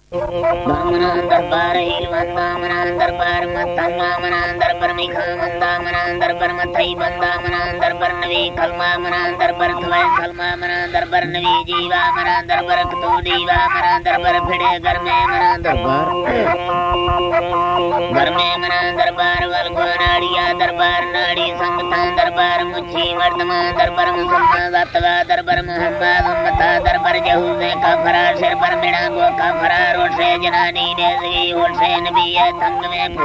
दरबार हिलवंदा मना दरबार मतंगा मना दरबार मिखा मंदा मना दरबार मथई बंदा मना दरबार नवी कलमा मना दरबार थवे कलमा मना दरबार नवी जीवा मना दरबार तो दीवा मना दरबार फिड़े घर में मना दरबार घर में मना दरबार वलगो नाड़िया दरबार नाड़ी संगता दरबार मुच्छी वर्तमान दरबार मुसलमान दातवा दरबार मोहम्मद उम्मता दरबार यहूदे का फरार सिर पर मिड़ा गो का फरार से जनानी ने सी और से नबी है तंग में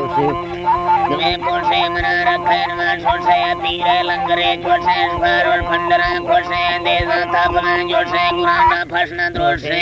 पोसे मना रखे नमाज छोड़ से तीरे लंगरे छोड़ से फार और फंडरा छोड़ से देसा तापना जोड़ से गुराना फसना द्रोड़ से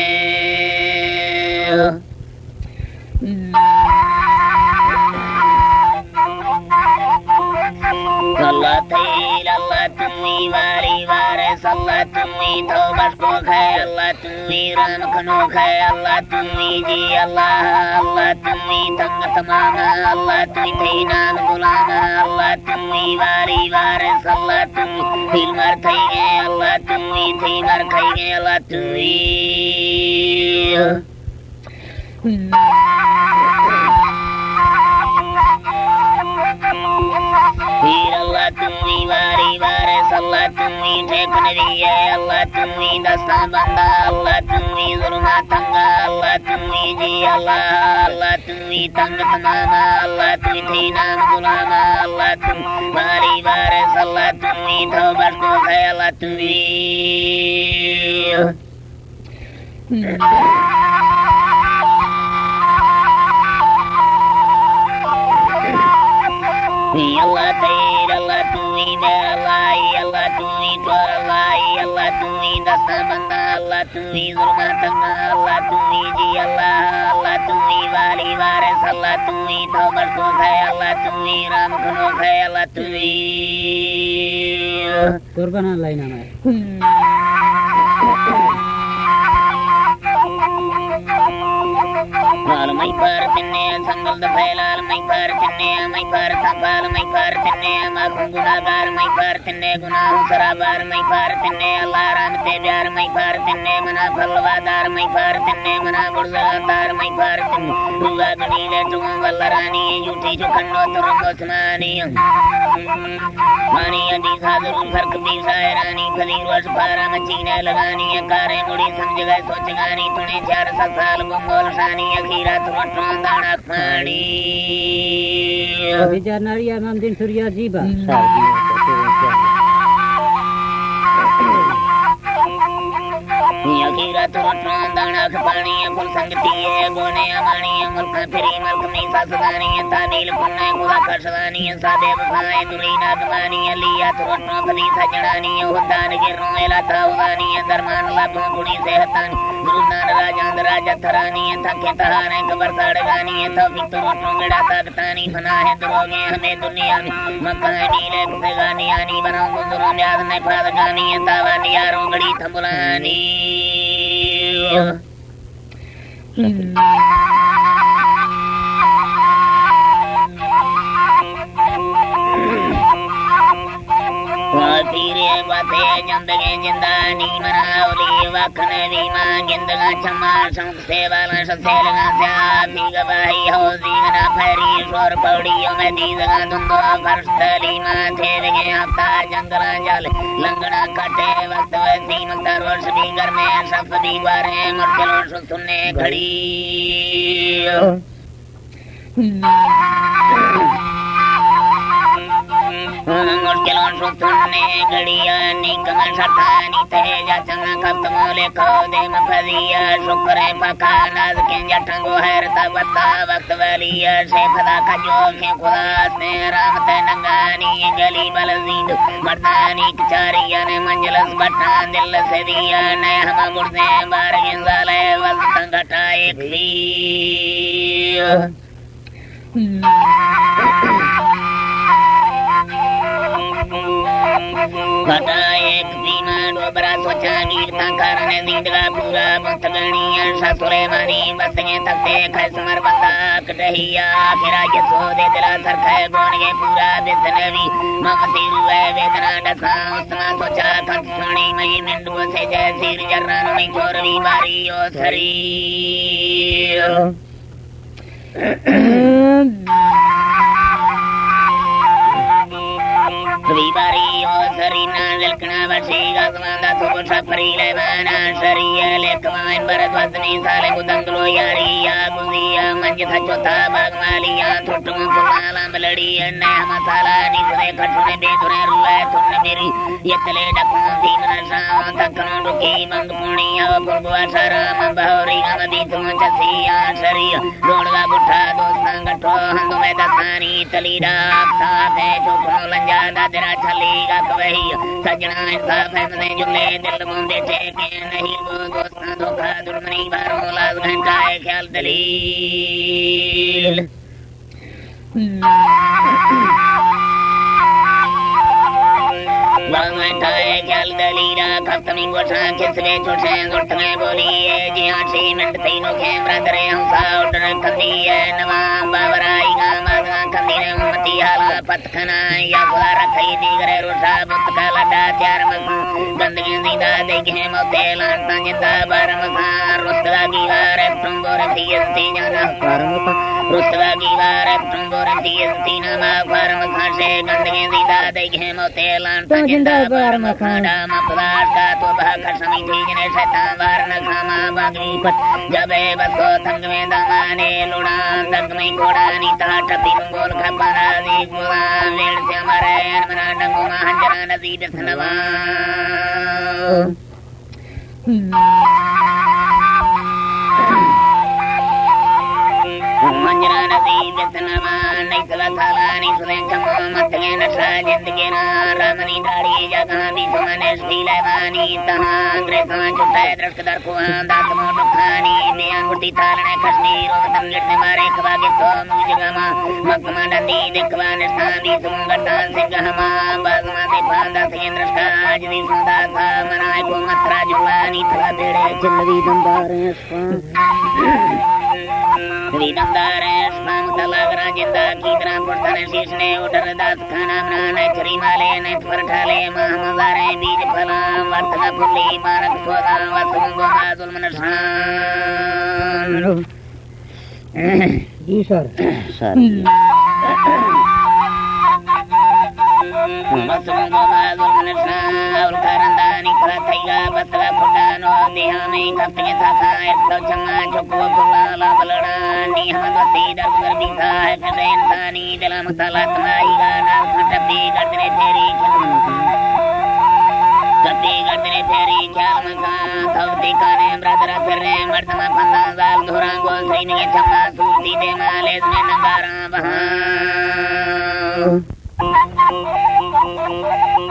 अल्लाह तेल अल्लाह तुम्ही वारी वारे सल्ला तुम्ही तौबत को खे अल्लाह तुम्ही राम खनो खे अल्लाह तुम्ही जी अल्लाह तुम्ही तंग तमामा अल्लाह तुम्ही थे नाम गुलामा अल्लाह तुम्ही वारी वारे सल्ला तुम्ही दिल मर थई गए अल्लाह तुम्ही थी मर खई गए अल्लाह तुम्ही वीर अल्लाह तुम्ही वारी वारे सल्ला तुम्ही ठेक नबी है अल्लाह तुम्ही दस्ता बंदा अल्लाह तुम्ही जुर्मा तंगा अल्लाह तुम्ही जी अल्लाह तुम्ही तंग तमामा अल्लाह तुम्ही थी नाम गुलामा अल्लाह तुम वारी वारे सल्ला तुम्ही तौबत को है अल्लाह तुम्ही Allah Taala Allah Tuhi Allah Tuhi Allah Tuhi dasta banda Allah Tuhi zulmat tanga Allah Tuhi ji Allah Tuhi wali waris Allah Tuhi taubat ko khai Allah Tuhi ram khuno khai Allah Tuhi kurban lain nama लाल मई पर तिन्ने संगल दफे लाल मई पर तिन्ने मई पर संभाल मई पर तिन्ने माखुं गुनाहगार मई पर तिन्ने गुनाह सराबार मई पर तिन्ने अल्लाह राम ते प्यार मई पर तिन्ने मना फलवादार मई पर तिन्ने मना गुरदार मई पर तिन्ने रुवा गनीले तुम वल्लरानी झूठी चुखन्नो तुरंग उस्मानी मानी अदी सादरू फर्क भी सायरानी खलीर वर्ष पारा मचीने लगानी कारे मुड़ी समझ गए सोच गानी तुने 4 साल बंगोल शानी अखीरा तुरंत दाना खानी बिजार नारिया मंदिर सूर्या जीबा अखीरा तुरंत दाना खानी फुल संगति है गोने अमानी मुल्क फिरी मुल्क में सासदानी तानील पुन्ने खुदा कसदानी सादे बसाए दुरीना गवानी लिया तुरंत खली सजनानी हुदान गिरों एला ताउदानी दरमान लाभों कुड़ी से हतानी गुरुनान राजा थरानी थके तहारे कबर साड़गानी तौफीक तुरंत गड़ा ताकतानी फना है दरोगे हमें दुनिया में मकानी ले गुजगानी आनी बनाऊं गुजरों याद नहीं फादगानी तावानी यारों गड़ी थंबुलानी तीरे बाते जिंदगी जिंदानी मनावली वखन वीमा गिंदगा चमा संग सेवाला ससेलगा सामी गवाही हो जीवना फरी शोर पौड़ियों में दीदगा धुंधो फर्श तली माथे लगे हफ्ता जंगला जल लंगड़ा काटे वक्त वसी मक्तर वर्ष भी घर में सब भी बारे मुश्किलों सुनने खड़ी मुश्किलों सुनने घड़िया निकम शतानी तेजा चंगा कब मोले को दे मफदिया शुक्र है पका नाज के जठंगो है तबता वक्त वलिया से फदा का जो के खुदा से रहमत नंगानी गली बलजीद मर्दानी कचारिया ने मंजलस बटा दिल से दिया ने हम मुर्दे बार गिंजाले वक्त घटा एक ली kata ek bima dua beras wacani tangkaran dindra pura bantagani sasure mani basnya takte khai samar banda kadahiya akhira yeso de dila sarkhay bonge pura besnavi mamati ruwe vedana dasa usma socha kansuni mai mendu se jaisir jarran mai chorvi bari o sari Vibari o sarina delkna vasiga samanda subusha parile mana shariya lekmain baradwasni sale gudanglo yariya guziya manjitha chota bagmaliya thuttum kumala meladi anna masala ni kure khatune bedure ruwa tunna meri yetale dakun dinna sa takkan ruki mandpuniya purva sarama bahori amadi tumchasiya shariya rodga gutha dostang gatho handume dasani talida saate chokno lanjada तेरा चलेगा कवही सजना इंसाफ है मने जुमले दिल मुंदे टेके नहीं वो दोस्तां धोखा दुश्मनी बारों लाज घंटा है ख्याल दलील Wangantai jal dalira kaptaming gosa kisve chose gurtne boliye jihan se mentino ke bradre hamsa order kandiye nama bawarai ga maga kandine ummati hala patkhana ya khara khai digre rusa butkala da tyar mag gandgi zinda dekhe motelan tanjda baramsa rustla givare tumbore tiyasti jana paramsa rustla givare tumbore tiyasti nama paramsa se gandgi zinda dekhe motelan tanjda baramsa dama pradga to bhakar samiti jane setan varna khama bagri pat jabe baso thangme damane ludan dagme kodani ta tapi gol khapara di gula vel se mare anmana danguma hanjana nadi besnawa Manjana nadi besnawa nai sala sala ni sulen kamo matge nasha jindagi na ramani dari jaga di samane silevani taha gresa chutta draskadar ko andat mo dukhani me anguti thalane kashmir tam litne mare khwage to mujgama makma dandi dekwane stani sungata singhama bagma de panda sendraska ajni sunda tha manai ko matra julani tha bede chilvi dandare Vidandare spam talagra jinda kitra purtane sisne udar das khana mrana charimale ne twarthale mahamazare bij phala vartana pulli marak soda vasumgo azul manashan ji sir vasumgo azul manashan aul karandani prathaiga batla pudano dihame kapte thaka ekto changa chokwa pulala balada nihamati dargar bisa hai kade insani dalam salat maiga na khatabi gardne teri Tapi gardne teri kyal maka thauti kane bradra firne mardama panda zal dhurango srine chamma surti de males me nagara baha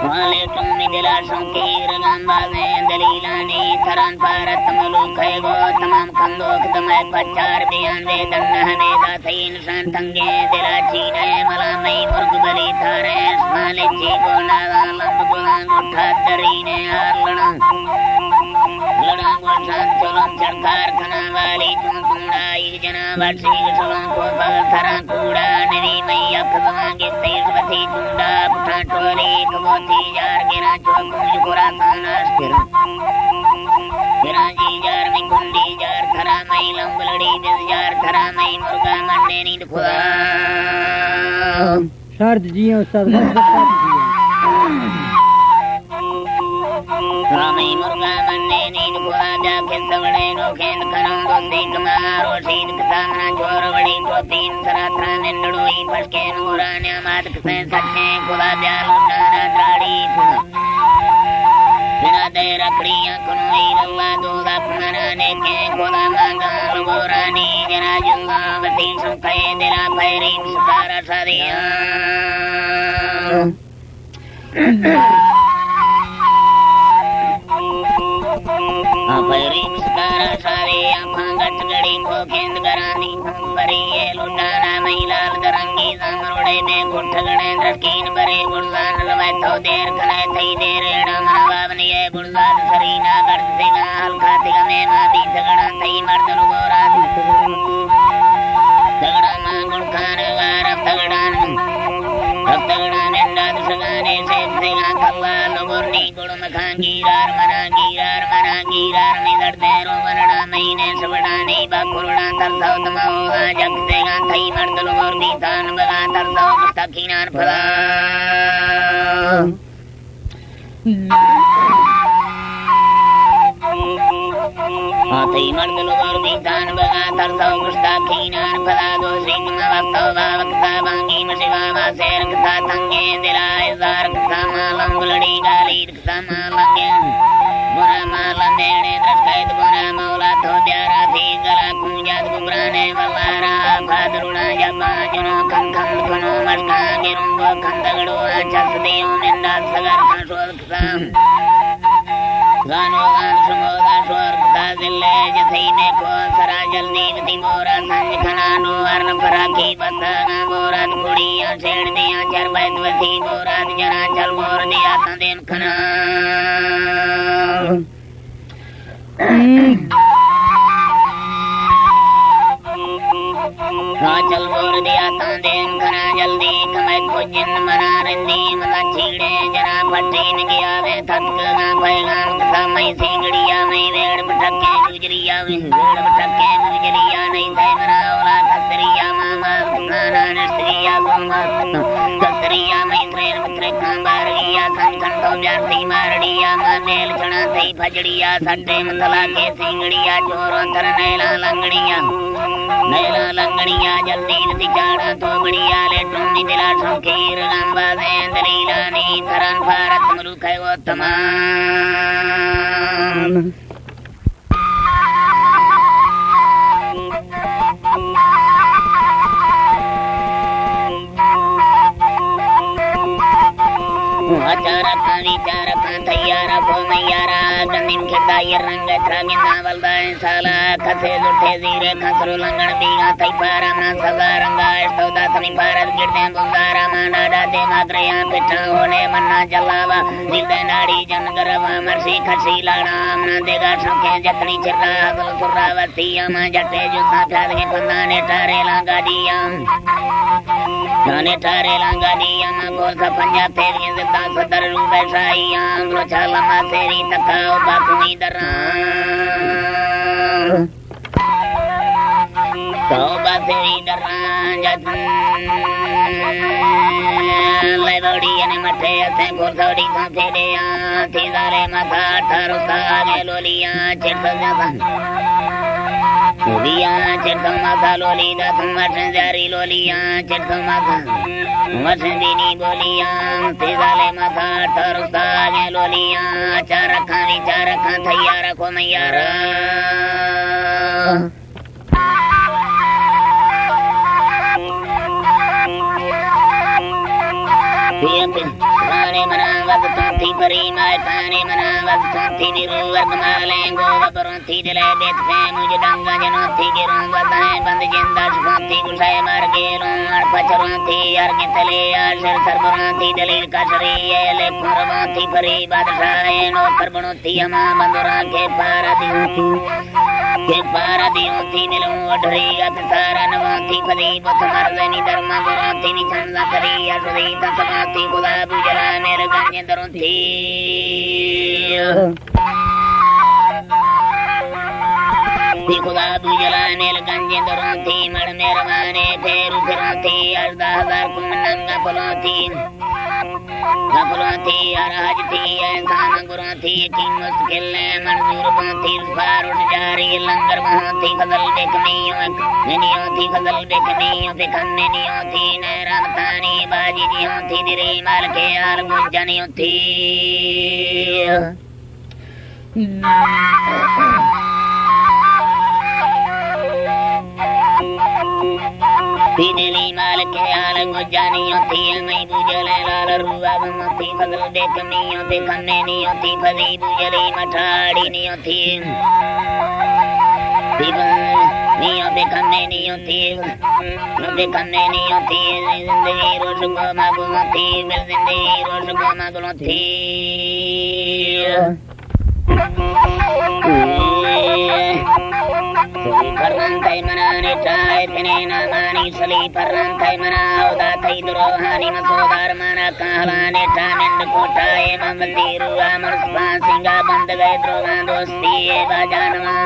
Wale tumni dila shankir gambane dalilani tharan parat muluk hai go tamam khandok tamay pachar biyan de danna da thain san tange dila chine malamai murg bali thare smale chi go na lamb bulan utha darine arlana lana go san cholam charkar khana wali tumda ik jana varsi cholam ko bal thara kuda nevi mai akhdama ge tejvati tunda putha tole kavati jar gena chokum jukura sanas Geraji jar mai kundi jar thara mai lambaladi bis jar thara mai murga mande need khuda शर्त जियो सब Ramai murga mande need khuda jaake savade no khen karam dosti kamaro sid kasana jor vadi protein saratra nendudui paske nurane amat kse sache khuda byalo nara dradi Bina de rakriya kunoi ralla doda kumana ke khuda manga logorani jana junga vati sukai dela pairi sukara sadiya Pairi sukara sadiya phanga कच गड़ी को केंद करानी बरी ये लुटाना महिलाल दरंगी समरोड़े में गुठ गणे दरकीन बरे बुर्जान लवाय तो देर खनाय थई देर एड़ा मन बावनी ये बुर्जान सरीना गर्द से गाल खाते में मादी सगड़ा थई मर्द रुगोरा सगड़ा मां गुणखान वार सगड़ान सगड़ा नेंदा सगाने से कल्ला लोगोरनी गुण मखा गीरार मना गीरार में दर्दे रो वरना महीने सबड़ाने बाकुरना तरसाव तमाओ जग से थई मर्द लोगोरनी तान बगा तरसाव मुस्तकीनान फला आते मर्द लोगों बीतान बगा तरसाव मुस्तकीनान फला दो सिंह वक्ता वक्ता बांगी मशिवा वासेर कथा तंगे दिलाए जार कथा मालम गुलड़ी गाली कथा मालंगे बुरा मालम देने दरकायत बुरा मौला तो प्यारा थी गला कुंजात बुबराने वल्लारा भादरुणा जबा जुनो कंखम कनो मरका गिरुंगो कंदगड़ो आचस देव निंदा सगर काशोर कथा गानो गान सुमोदा स्वर कथा जिले जथई में को सरा जल्दी गति मोरा संग खनानो अर्न फराकी बसना मोरा कुड़िया छेड़ दिया चर बैत वसी मोरा जना चल मोर दिया तंदेम खना चल मोर दिया तंदेम खना जल्दी कमय को जिन मना रंदी मना छीड़े जरा फटीन गया वे थकना पैगाम समय सिंगड़िया में वेड़ बटके गुजरिया में वेड़ बटके गुजरिया नहीं थे मना ओला कतरिया मामा खाना नस्त्रिया गोमा कतरिया में ट्रेन मित्र कांबार गया संखन तो जाती मारड़िया मानेल छना थई फजड़िया सड्डे मतला के सिंगड़िया चोरों तर नैला लंगड़िया जल्दी नदी चाड़ा तो बढ़िया ले टूनी दिला शौकीर लंबा सेंदरीला नी तरन भारत मुल्क है वो तमाम अचारका विचारका तैयारा को मैयारा गंदिन खेता ये रंग त्रागिना वल्दा साला खसे जुठे जीरे खसरो लंगण बीगा तई पारा ना सगा रंगा सौदा तनी भारत गिरते बुंगारा माना डादे मात्रेया पिठा होने मन्ना जलावा दिल दे नाड़ी जन गरवा मरसी खसी लाड़ा मना देगा शौके जतनी चिरा हगल सुरावती मा जटे जो साथ के पंदाने टारे लांगा दिया ठारे लांगा दिया मा को सा पंजा तेरी जिंदा सदर रूबे साईया रोचा लमा तेरी तकाओ बाकुनी दरा तो बातेरी दरा जतन ले बड़ी ने मठे से कोसड़ी का फेरिया थी दारे माथा ठारो सागे लोलिया चिट जाता लोलिया चिट माथा लोली दा मठन जारी लोलिया चिट माथा मठनी बोलिया थी दाले माथा ठारो सागे लोलिया चार खा थैया रखो मैयारा मना वद थी परी माय ताने मना वद थी निरु वर्ग माले गोव परों थी जले बेत से मुझे डंगा जनो थी गिरों बताए बंद जिंदा थी गुसाए मार गेरों अड़ पचरों थी यार के तले आशर सरबरों थी दलील कसरी ये ले फरबों थी परी बादशाह नो करबणों थी अमा बंदरा के पारा दियों थी मिलों अठरी अत सारा नवों थी पदी बुत मर्दनी धर्म बुरों थी निचंदा करी असुदी तसमा थी खुदा बुजरा मेरे गंजे दरों थी खुदा बुजरा मेरे गंजे दरों थी मड़ मेरे माने फेरू फिरों थी अर्धा हजार कुम नंगा फलों थी थी अराज थी इंसान गुरों थी की मुश्किल मंजूर थी फारुट जारी लंगर थी फजल बेकनियों थी फजल बेकनियों पे खन्ने नियों थी नैराम तानी बाजी जियों थी दिरी माल के आल गुजनियों थी दिली माल के आल गुजनियों थी मैं बुझले लाल रुआ थी फजल बेकनियों पे खन्ने नियों थी फजी बुझली मठाड़ी नियों थी बेखमे नहीं होती बेखमे नहीं होती जिंदगी रोज को मागुल थी मिल जिंदगी रोज को मागुल थी Perrantai menani cai penena mani seli perrantai menau datai durohani masodar mana kahlane camen dekotai membendiru amar singga bandagai drogan dosti bajanama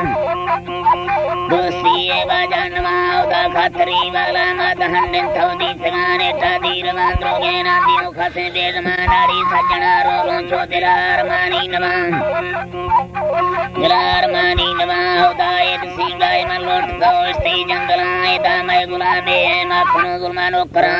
uda khatri wala madahannen thaudi semane tadir mandrogena dinu khase bejamanari sajjana ron chodilar mani nama uda singa malot dosti jangalai damai gulabe maknu zulmano kara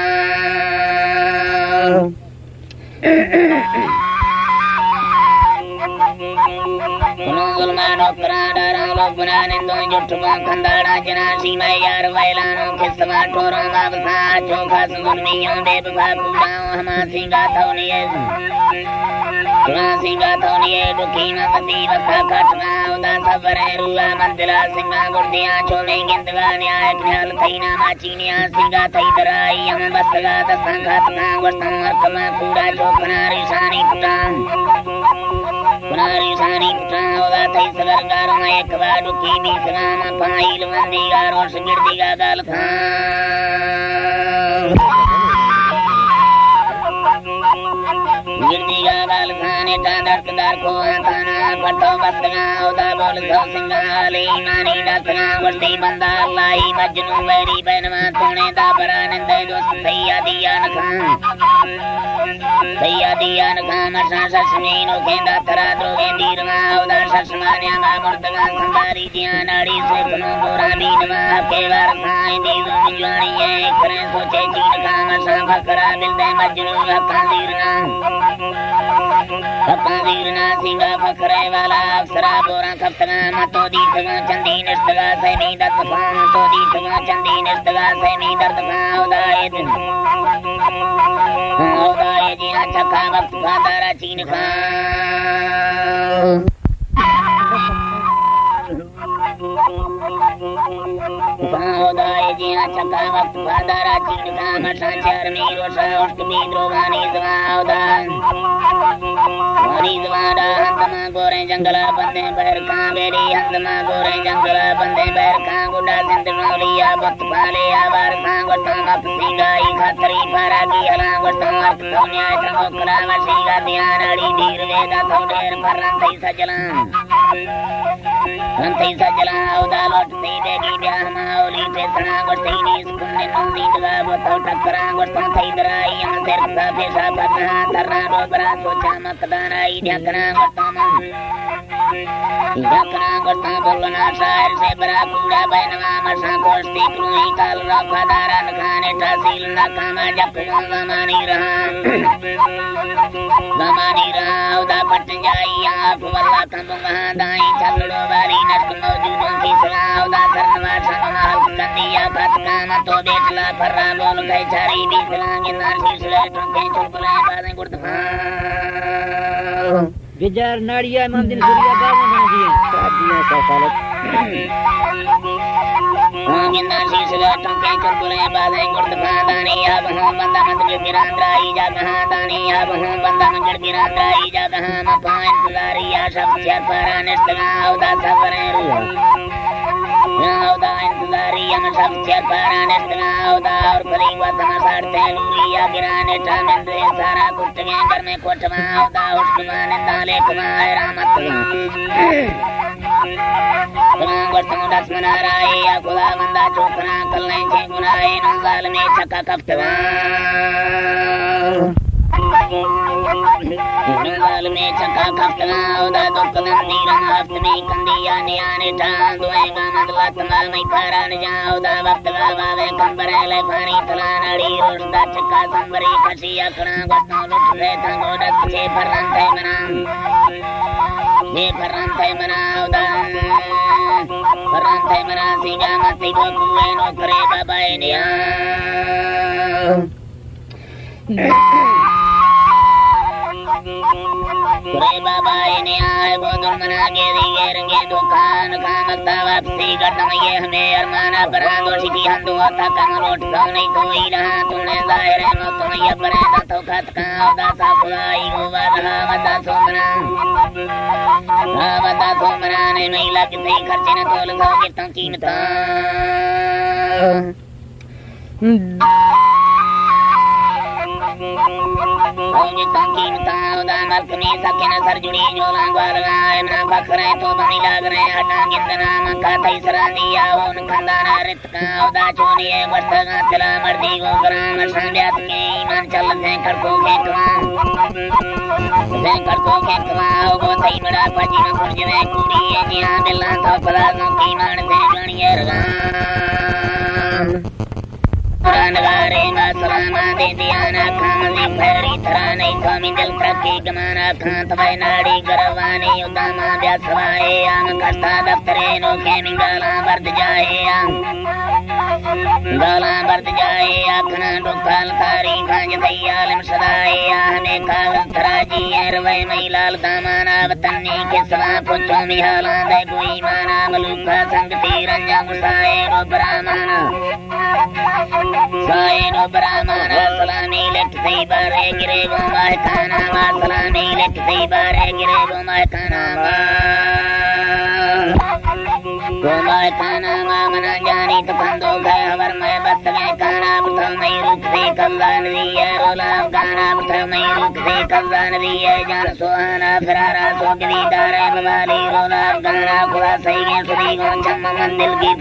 zulmano kara darang lobnanen do jutwa kandara jana simai yar vailano kisma toro babsa chokha sunmiyo bebba kuda hama singa thauniye singa thauniye dukina pati vakha katna uda sabare ruwa mandila singa gurdiya chole gendwani ay khal thaina machiniya singa thaidarai am basga da sanghatna wastam arkama kuda chokna risani puta Kunari sani putra uda thai sagar garma ek badu ki bisama pail mandi garo singirdi ga galtha girdiga galthane tandar ko antana patto basga uda bol singa ali mani dakna wasti banda lai majnu veri benma tone da baranande dost sayyadiyan khan sasmino kenda tara drogendir ma uda sasmanya ma murdaga sandari dianari se kuno borani ma kevar sai di jwani ekre soche chin khan sa khakra bilde majnu Kapadirna singa fakre wala aksara bora kaptana mato di tanga chandi nirtaga semi datpa to di tanga chandi nirtaga semi datpa udaye jina chakka vakt padara chin kha udaye jina chakka vakt padara chin kha masachar miro sa uskmi drogani uda Ridwada handama gore jangala bande berka beri handama gore jangala bande berka guda sindroliya bat pale abar sangota apsingai khatri paragi ala gota apnya tangokra masiga dianari dirveda thoder parantai sajala uda lot begi byahma oli pesana gotei nis kunne nondi dwa boto takra gota thaidarai am serka pesa patna tarna dobra socha makdana idakna gota bolna sair se bra kuda bainama masa kosti krui kal rakadaran khane tasil nakama japna zamani raha uda patjaiya walla tambunga dai challo bari nat mawjudun ki uda karna sama kandiya patna mato betla parra bol kai chari bisla ginar sisle tonke chulpula baden gurta Gejar Nadia Mandin Surya Babu Manji Tadiya Sasalat ginar sisle tonke chulpula baden gurta dani ab banda mandil birandrai jagah dani ab banda mandil birandrai jagah ma pain lariya sab char paranestga uda savare uda intizari am sab char paranestga uda aur pari watana sarte luriya girane tamende sara kutge घर में कोटवा उदा उस्मान ताले Kumar Ramat वर्तम दस मनाराय या खुदा बंदा चोकना कलने के गुनाए नंगाल में चका कफ्तवा नंगाल में चका कफ्तवा उदा दुकलंदी रंगाफ्त में कंदिया नियाने टांग दुएगा मदला तमाल में पारान जाओ उदा वक्तवा बावे कंबरे ले पानी तलानड़ी रोस्ता चका संबरी कसी अकड़ा गत्ता लुट ले तंगो दस के परंते मना उदा परंते मना सिंगा मती को कुए नो करे बाबा निया रे बाबा ने आए गोदुल मना के दिए रंगे दुकान खामता वापसी करता ये हमें अरमाना बना दोषी की हम दुआ था कम लोट तो नहीं कोई रहा तूने जाहिर है मौत में ये बने तो खत का दासा खुलाई हुआ रहा मता सोमना मता सोमना ने नहीं लगते खर्चे न तोल सो के तो कीमता होंगे तंकीन तावदा मलकमी सके न सर जुड़ी जोला ग्वालगा एमना बखरे तो बनी लाग रहे हटा गिंदना मक्का तैसरा दिया होन खंदाना रित का उदा चोनिए वर्तगा चला मर्दी को ग्राम संध्यात के ईमान चल से खड़को खेकवा वो सही बड़ा पजी में पुरजवे कुड़ी है जिहां बिल्ला तो पला नो कीमान से गणिए रगा नगारे सलामा दे दियाना खामली फेरी थरा नहीं स्वामी दिल प्रकी गमाना खांत भाई नाड़ी गरवानी उदामा ब्यासवाए आम कष्टा दफ्तरे नो खेमी गाला बर्द जाए आखना डुकाल कारी खांज दयालम सदाए आहने काल थराजी एरवे महिलाल दामाना वतन्नी के सवा पुछो मिहाला दे कोई माना मलुका संगति रंजा मुसाए रो ब्राह्मणा सायनो ब्राह्मण सलामी लेट सही बारे गिरे गोमाय खाना मा सलामी लेट सही बारे गिरे गोमाय खाना मा मना जानी तो कंदो गए हवर मैं बस गए खाना बुथा नहीं रुक से कल्लान दिए रोला गाना बुथा नहीं रुक से कल्लान दिए जान सुहाना फिरारा सोगली डारे मवाली रोला गाना खुला सही गए सुधी गो चम मंदिल की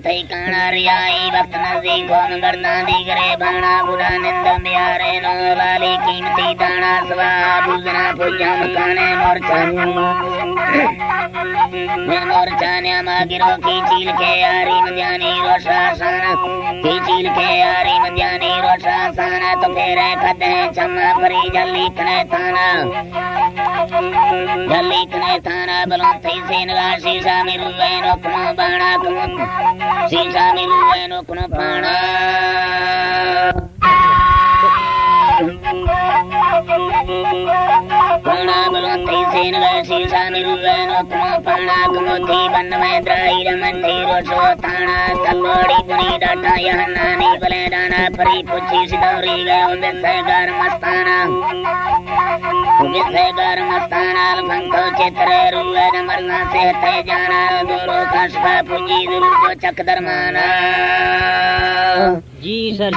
थई काना रियाई वक्त नजी कौन गर्दा दी करे भाना बुढ़ा निंद म्यारे नो लाली कीमती दाना सवा बुजना पुजा मकाने मोरचान्या मागिरो की चील के यारी मध्यानी रोशासन की चील के यारी मध्यानी रोशासन तो फेरे खदे चम्मा परी जल्ली कने थाना बलों थई सेन शीशा मिलवे नो कुनो बाणा शीशा मिलवे नो कुनो बाणा पाणा बलोंती सेन शीशा मिलवे नो कुनो पाणा कुमोती बन में द्राई रमंती रोशो थाना तलोड़ी पुनी डाटा यह नानी बले डाना परी पुछी सिदौरी गए उबिसेगार मस्ताना लफंको चित्र रुए नमरना से ते जाना दोरो काशफा पुंजी दुरु को चक दरमाना जी सर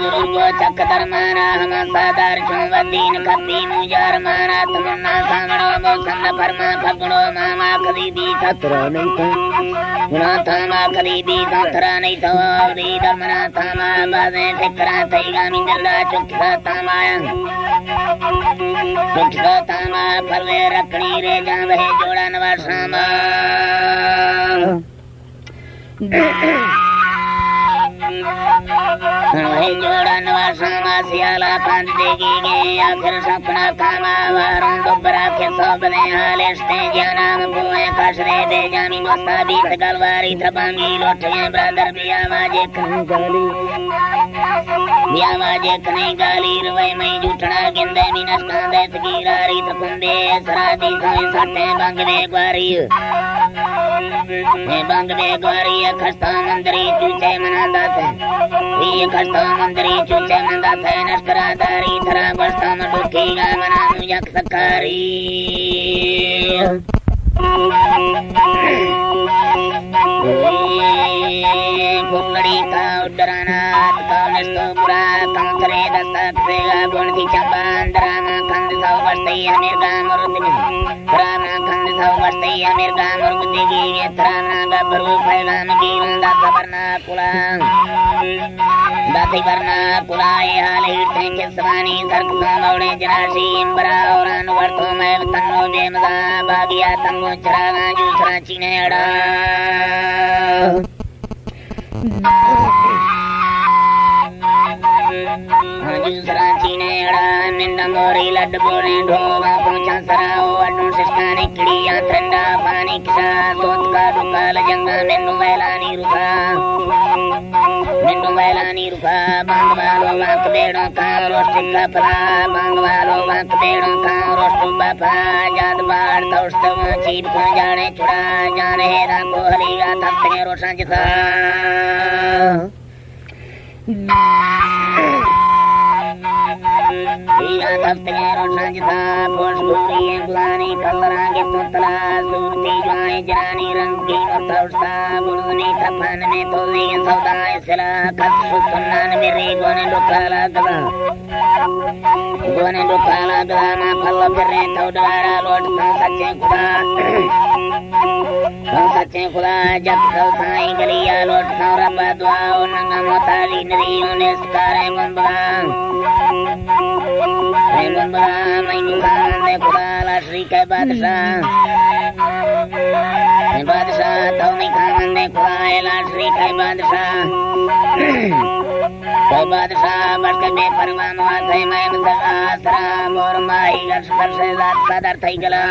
दुरुगो चक दरमाना हम सादार चुंवदीन कपी मुजार माना तमन्ना सामणो मोसन्न फरमा फगणो मामा खरीदी सत्र नहीं तो गुना थामा खरीदी सत्र नहीं तो दी दमना थामा बाजे फिकरा तैगा मिंदला चुक्का तामा फरवे रखनी रे जावे जोड़ा नवा सामा जोड़ा नवा सामा सियाला पांच देगी गए आखिर सपना थामा वारों दोबरा के सोबने हाले स्टे जाना बुए कसरे दे जामी दोस्ता बीत गलवारी थबांगी लोटे ब्रदर भी आवाजे कने गाली रुवे में जुटना गिंदे मिनस कांदे तकीरारी तकुंदे सरादी सोए सटे बंगदे ग्वारी खस्ता मंदरी चूचे मनादा थे ये खस्ता मंदरी चूचे मनादा थे नस्करादारी थरा बस्ता मडुकी गा मना मुजक सकारी फुलड़ी का उडराना तो बुरा कंकरे दस्तक से गुणती चंबांदराना खंड सौ बस्ती अमेरिका मुर्दगी राना खंड सौ बस्ती अमेरिका मुर्दगी राना गबरू पैगाम की दाता वरना कुलाए हाले टेंके सवानी सरक सामौड़े जराशी इंबरा और अनुवर्तो में तन्नो बेमदा बागिया तंगो चरागा जूसरा चीने अड़ा जूसरा चीने अड़ा निंदा मोरी लड्ड बोरे ढोवा पहुंचा सराओ अड्डू सिस्काने किड़िया ठंडा पानी किसा सोच का दुकाल जंगा मेनू वैलानी रुका जनानी रुखा बांग वालो वाक बेड़ो का रोष्ट कपड़ा बांग वालो वाक बेड़ो का रोष्ट बापा जाद बाड़ तौस्तव चीप को जाने चुड़ा जाने हेरा को हरीगा तफ्ते रोशा जिता हीरा तफ्ते रोशा जिता पोष भूरी गुलानी कलरांगे तुतला सूरती जाए जरानी रंगी और तौस्ता बुलूनी कफन में तोली सौदा इसला कत्सु सुन्नान मेरे गोने डुकाला गदा मा फल फिरे तौडारा लोटता सच्चे खुदा जब साई गलिया लोटता रब्बा दुआओ नंगा मोताली नदियों ने सकारे बंबला मैं खाने खुदा लाशरी के बादशाह तो नहीं खाने खुदा लाशरी के बादशाह बढ़ के बेपरवाह माथे मैं आसरा मोर माही गर्ष कर से रात सदर थई गला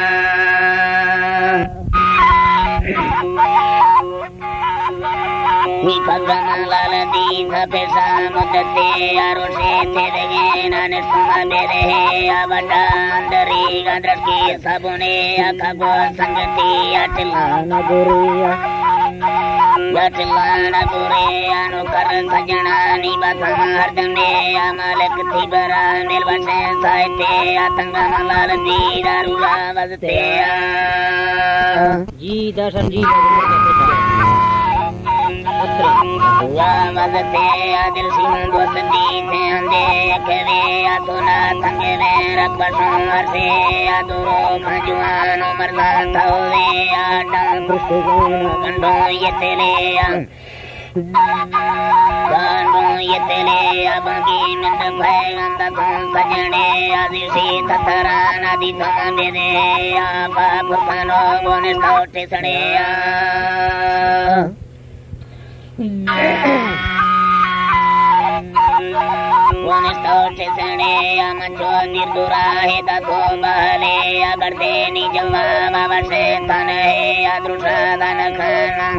पगना लाल दी पेशा मुद्दते आरोशे थे देगे नाने सुमा मेरे आबटा अंदरी गंद्र की सबने आखा को संगति अटलाना गोरिया अनुकर सजना नी बता हरदने मालिक थी बरा मेल बसे साहित्य आतंगा लाल दी दारुला बजते जी दर्शन जी मदते आदिल सिंह दोस्ती थे अंधे कवे आतुना तंगे में रखबसों मरसे आदुरो खजुआन मरदा थोवे आटा गंडो ये तेले अबंगी मिंद भैगंदा तुम सजने आदिसी ततरा नदी तुम बेदे आपा पुरखानो बोने सौटे सड़े वनस्तोटे सणे अमचो निर्दुरा है दसो बहले अगरदे निजवा बाबसे तने अदृशा दन खाना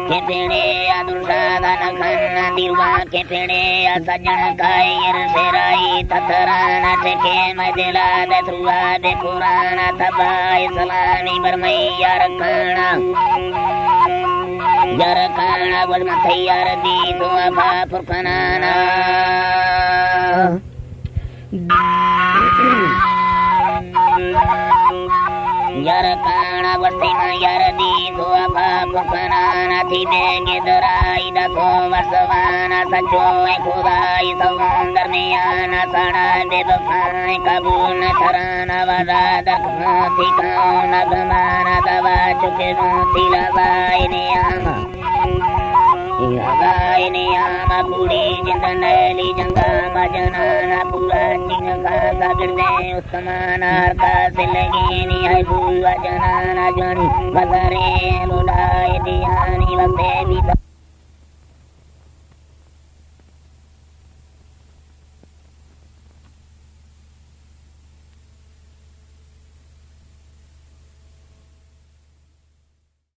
के पेड़े अदृशा दन खाना दिवा के पेड़े सजन कायर सेराई तथरा नट के मदिला दसुआ दे पुराना तबाई सलामी बरमैया रखना यार काना वल मथैयार दी तो अबा पुरखनाना यार काना वर्षी में यार दी तो अबा पुरखनाना थी बेगे दराई दा तो वर्षवाना सचो खुदाई सौंदर में आना साड़ा बेबफाई कबूल थराना वाला दखती काना गमाना दवा चुके मोती लगाई ने आमा पूरी जिंदली जंगा मजनाना पूरा चिंग खासा गिरदे उस्माना का सिलगी नी है बुआ जनाना जानी बजरे लुलाए दियानी वसे भी